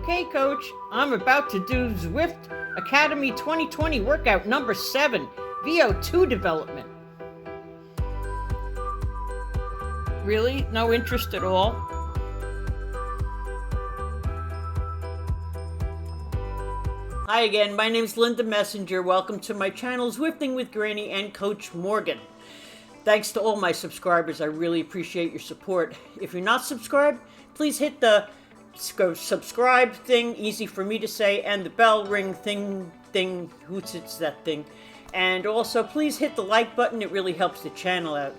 Okay, Coach, I'm about to do Zwift Academy 2020 workout number 7, VO2 development. Really? No interest at all? Hi again, my name's Linda Messenger. Welcome to my channel, Zwifting with Granny and Coach Morgan. Thanks to all my subscribers. I really appreciate your support. If you're not subscribed, please hit the subscribe thing, easy for me to say, and the bell ring thing, hoots, it's that thing. And also, please hit the like button. It really helps the channel out.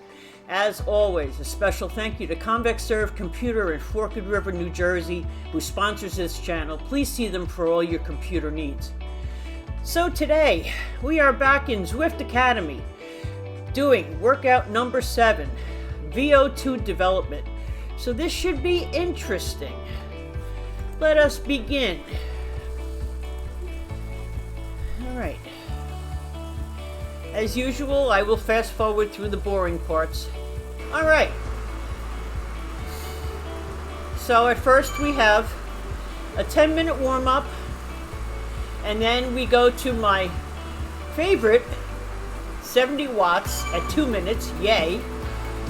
As always, a special thank you to Convex Serve Computer in Forked River, New Jersey, who sponsors this channel. Please see them for all your computer needs. So today, we are back in Zwift Academy, doing workout number 7, VO2 development. So this should be interesting. Let us begin. All right. As usual, I will fast forward through the boring parts. All right. So at first we have a 10-minute warm-up, and then we go to my favorite 70 watts at 2 minutes, yay.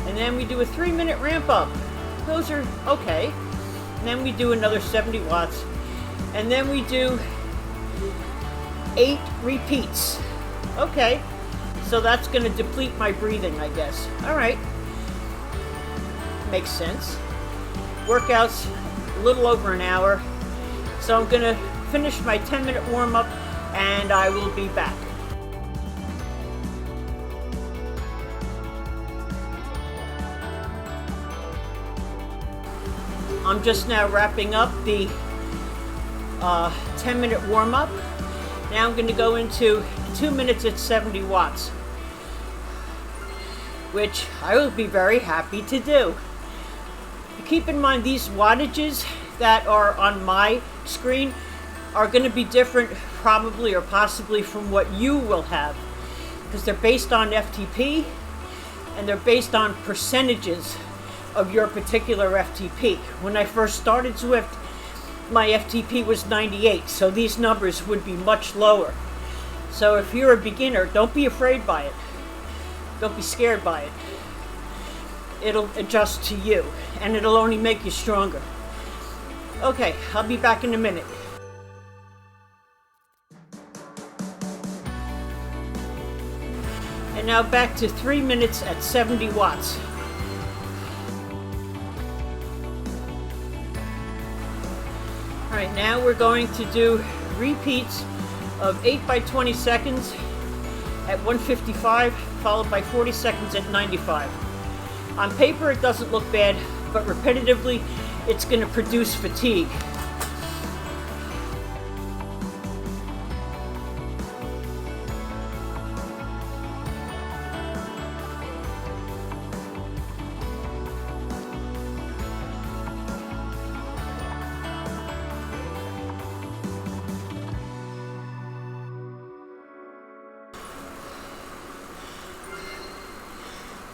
And then we do a 3-minute ramp up. Those are okay. And then we do another 70 watts. And then we do 8 repeats. Okay. So that's going to deplete my breathing, I guess. All right. Makes sense. Workout's a little over an hour. So I'm going to finish my 10-minute warm-up and I will be back. I'm just now wrapping up the 10-minute warm-up. Now I'm going to go into 2 minutes at 70 watts, which I will be very happy to do. Keep in mind these wattages that are on my screen are going to be different probably or possibly from what you will have, because they're based on FTP and they're based on percentages of your particular FTP. When I first started Zwift, my FTP was 98, so these numbers would be much lower. So if you're a beginner, don't be afraid by it. Don't be scared by it. It'll adjust to you, and it'll only make you stronger. Okay, I'll be back in a minute. And now back to 3 minutes at 70 watts. Alright, now we're going to do repeats of 8 by 20 seconds at 155, followed by 40 seconds at 95. On paper it doesn't look bad, but repetitively it's going to produce fatigue.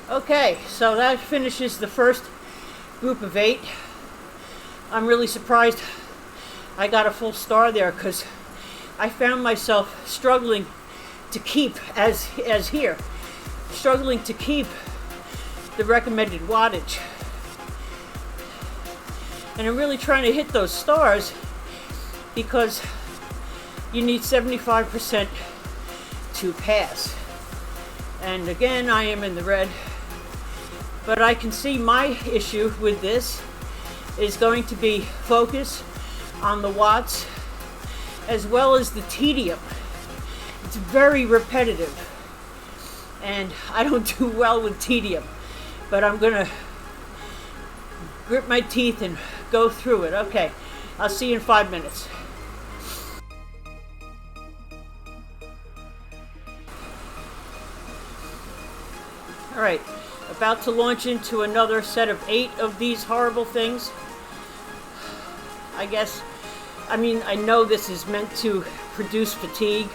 Okay, so that finishes the first group of 8. I'm really surprised I got a full star there, because I found myself struggling to keep, as here, struggling to keep the recommended wattage. And I'm really trying to hit those stars because you need 75% to pass. And again, I am in the red. But I can see my issue with this is going to be focus on the watts as well as the tedium. It's very repetitive, and I don't do well with tedium, but I'm gonna grit my teeth and go through it. Okay, I'll see you in 5 minutes. All right. About to launch into another set of 8 of these horrible things. I know this is meant to produce fatigue,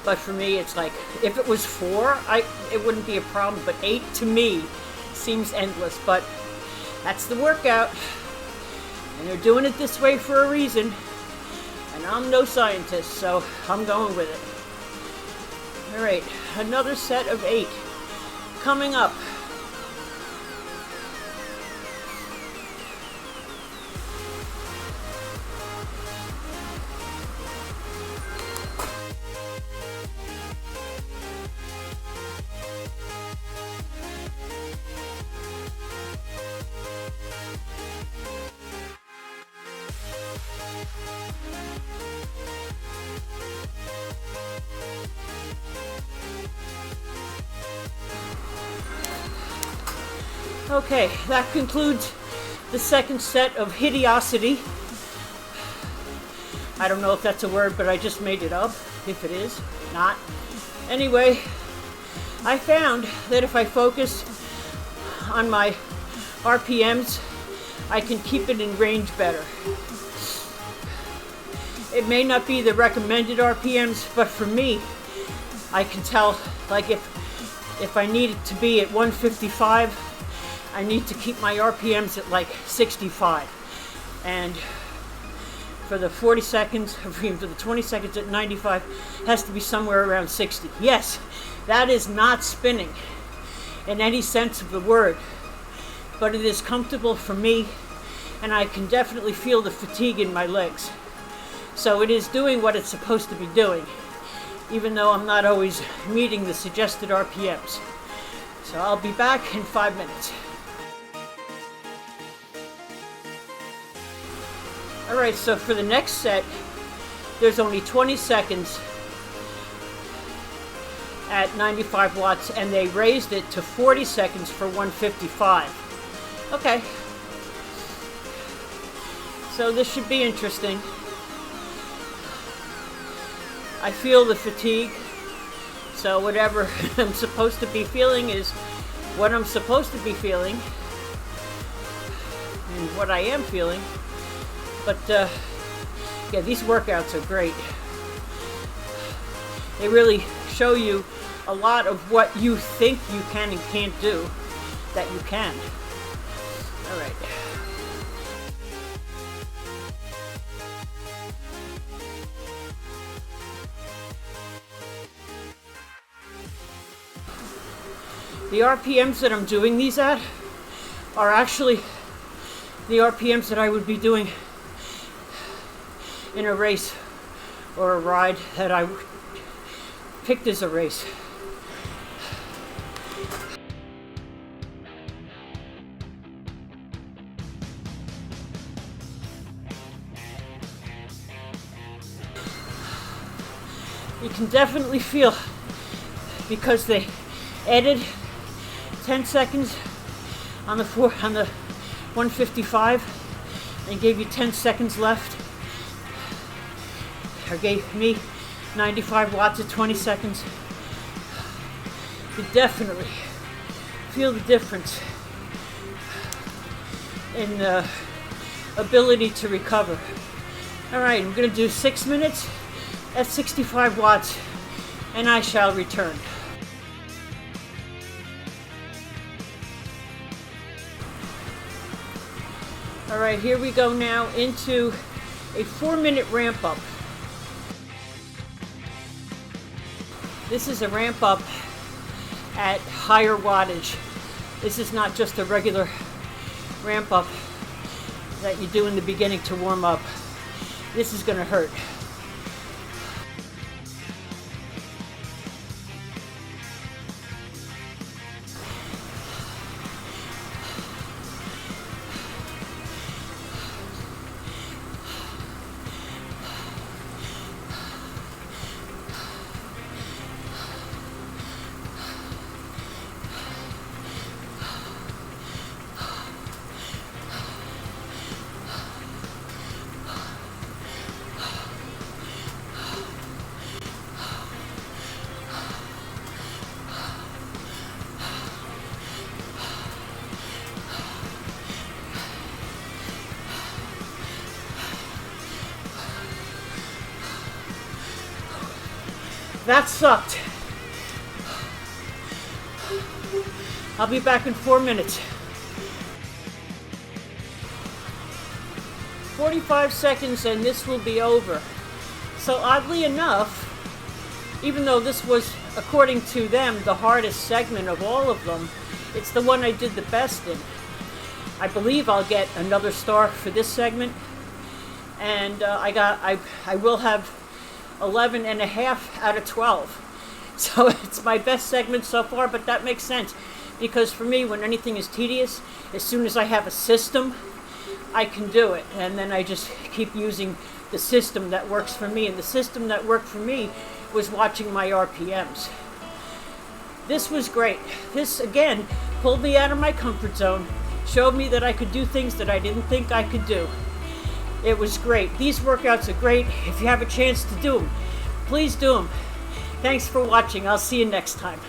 but for me it's like, if it was 4, it wouldn't be a problem, but 8 to me seems endless, but that's the workout. And they're doing it this way for a reason. And I'm no scientist, so I'm going with it. All right, another set of 8 coming up. Okay, that concludes the second set of hideosity. I don't know if that's a word, but I just made it up. If it is, not. Anyway, I found that if I focus on my RPMs, I can keep it in range better. It may not be the recommended RPMs, but for me, I can tell, like if I need it to be at 155, I need to keep my RPMs at like 65. And for the 40 seconds, for the 20 seconds at 95, has to be somewhere around 60. Yes, that is not spinning in any sense of the word, but it is comfortable for me, and I can definitely feel the fatigue in my legs. So it is doing what it's supposed to be doing, even though I'm not always meeting the suggested RPMs. So I'll be back in 5 minutes. All right, so for the next set, there's only 20 seconds at 95 watts, and they raised it to 40 seconds for 155. Okay. So this should be interesting. I feel the fatigue, so whatever I'm supposed to be feeling is what I'm supposed to be feeling, and what I am feeling. But yeah, these workouts are great. They really show you a lot of what you think you can and can't do, that you can. All right. The RPMs that I'm doing these at are actually the RPMs that I would be doing in a race or a ride that I picked as a race. You can definitely feel, because they added 10 seconds on the 155 and gave you 10 seconds left, or gave me 95 watts at 20 seconds. You definitely feel the difference in the ability to recover. All right, I'm going to do 6 minutes at 65 watts, and I shall return. All right, here we go now into a 4-minute ramp up. This is a ramp up at higher wattage. This is not just a regular ramp up that you do in the beginning to warm up. This is going to hurt. That sucked. I'll be back in 4 minutes. 45 seconds and this will be over. So oddly enough, even though this was, according to them, the hardest segment of all of them, it's the one I did the best in. I believe I'll get another star for this segment, and I will have 11.5 out of 12. So it's my best segment so far, but that makes sense, because for me, when anything is tedious, as soon as I have a system, I can do it, and then I just keep using the system that works for me, and the system that worked for me was watching my RPMs. This was great. This, again, pulled me out of my comfort zone, showed me that I could do things that I didn't think I could do. It was great. These workouts are great. If you have a chance to do them, please do them. Thanks for watching. I'll see you next time.